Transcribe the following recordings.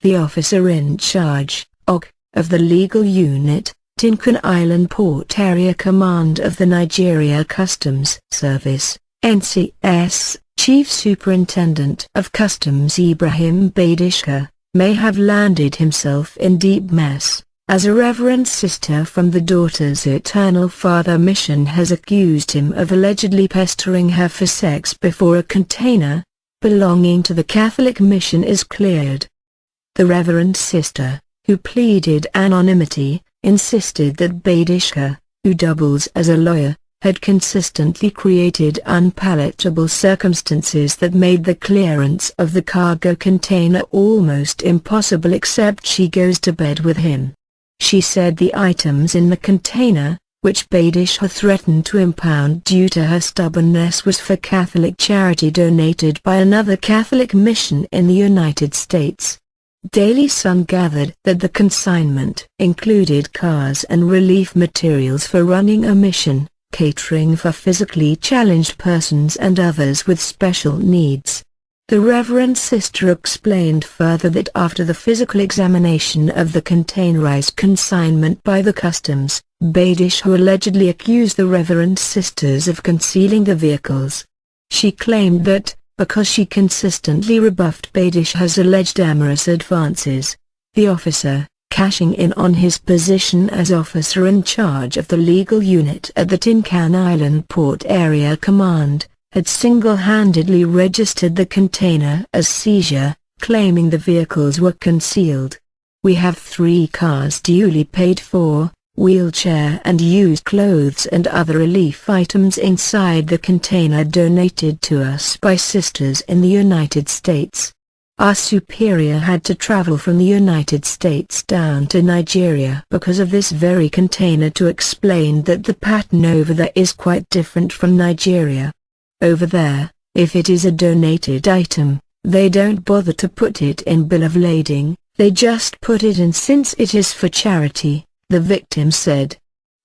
The officer in charge, OG, of the legal unit, Tinkan Island Port Area Command of the Nigeria Customs Service, NCS, Chief Superintendent of Customs Ibrahim Badishka, may have landed himself in deep mess, as a Reverend Sister from the Daughters Eternal Father mission has accused him of allegedly pestering her for sex before a container belonging to the Catholic mission is cleared. The Reverend Sister, who pleaded anonymity, insisted that Badishka, who doubles as a lawyer, had consistently created unpalatable circumstances that made the clearance of the cargo container almost impossible except she goes to bed with him. She said the items in the container, which Badishka threatened to impound due to her stubbornness, was for Catholic charity donated by another Catholic mission in the United States. Daily Sun gathered that the consignment included cars and relief materials for running a mission, catering for physically challenged persons and others with special needs. The Reverend Sister explained further that after the physical examination of the containerized consignment by the customs, Badishka allegedly accused the Reverend Sisters of concealing the vehicles. She claimed that, because she consistently rebuffed Badishka's alleged amorous advances, the officer, cashing in on his position as officer in charge of the legal unit at the Tinkan Island Port Area Command, had single-handedly registered the container as seizure, claiming the vehicles were concealed. We have 3 cars duly paid for, wheelchair and used clothes and other relief items inside the container donated to us by sisters in the United States. Our superior had to travel from the United States down to Nigeria because of this very container to explain that the pattern over there is quite different from Nigeria. Over there, if it is a donated item, they don't bother to put it in bill of lading, they just put it in since it is for charity, the victim said.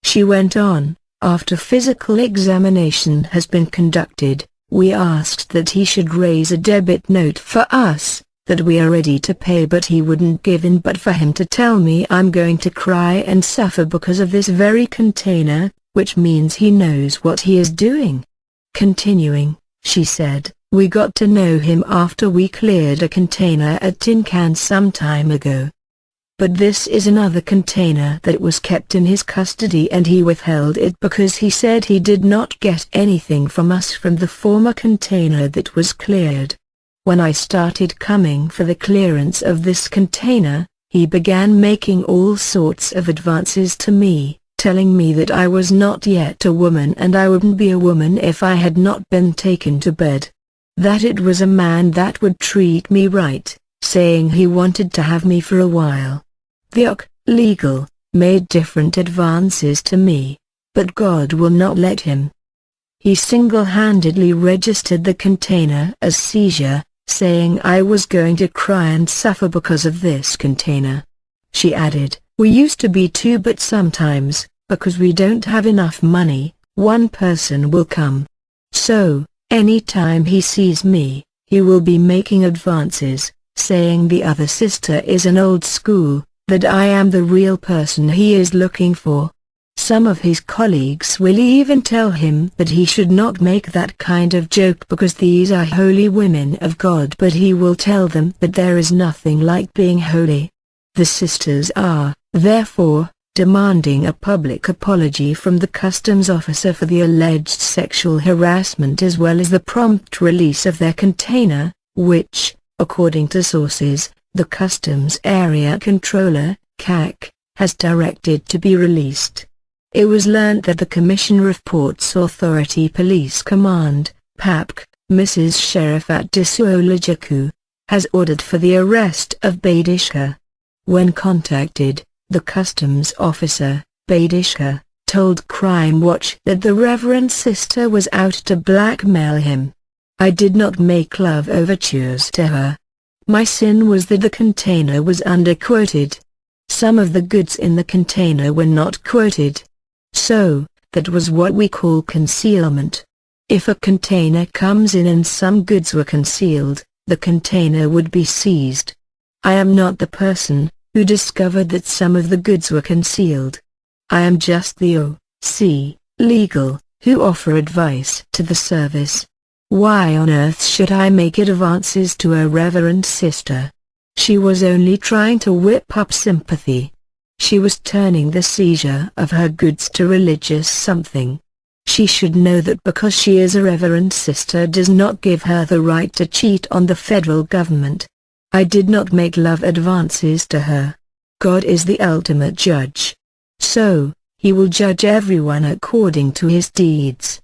She went on, after physical examination has been conducted, we asked that he should raise a debit note for us, that we are ready to pay, but he wouldn't give in, but for him to tell me I'm going to cry and suffer because of this very container, which means he knows what he is doing. Continuing, she said, we got to know him after we cleared a container at Tinkan some time ago. But this is another container that was kept in his custody and he withheld it because he said he did not get anything from us from the former container that was cleared. When I started coming for the clearance of this container, he began making all sorts of advances to me, telling me that I was not yet a woman and I wouldn't be a woman if I had not been taken to bed. That it was a man that would treat me right, saying he wanted to have me for a while. The legal made different advances to me, but God will not let him. He single-handedly registered the container as seizure, saying I was going to cry and suffer because of this container. She added, we used to be 2, but sometimes, because we don't have enough money, 1 person will come. So, any time he sees me, he will be making advances, saying the other sister is an old school, that I am the real person he is looking for. Some of his colleagues will even tell him that he should not make that kind of joke because these are holy women of God, but he will tell them that there is nothing like being holy. The sisters are, therefore, demanding a public apology from the customs officer for the alleged sexual harassment as well as the prompt release of their container, which, according to sources, the Customs Area Controller, CAC, has directed to be released. It was learnt that the Commission Reports Authority Police Command, PAPC, Mrs. Sherifat Disuolajaku, has ordered for the arrest of Badishka. When contacted, the customs officer, Badishka, told Crime Watch that the Reverend Sister was out to blackmail him. I did not make love overtures to her. My sin was that the container was underquoted. Some of the goods in the container were not quoted. So, that was what we call concealment. If a container comes in and some goods were concealed, the container would be seized. I am not the person who discovered that some of the goods were concealed. I am just the O.C. legal, who offer advice to the service. Why on earth should I make advances to a reverend sister? She was only trying to whip up sympathy. She was turning the seizure of her goods to religious something. She should know that because she is a reverend sister does not give her the right to cheat on the federal government. I did not make love advances to her. God is the ultimate judge. So, he will judge everyone according to his deeds.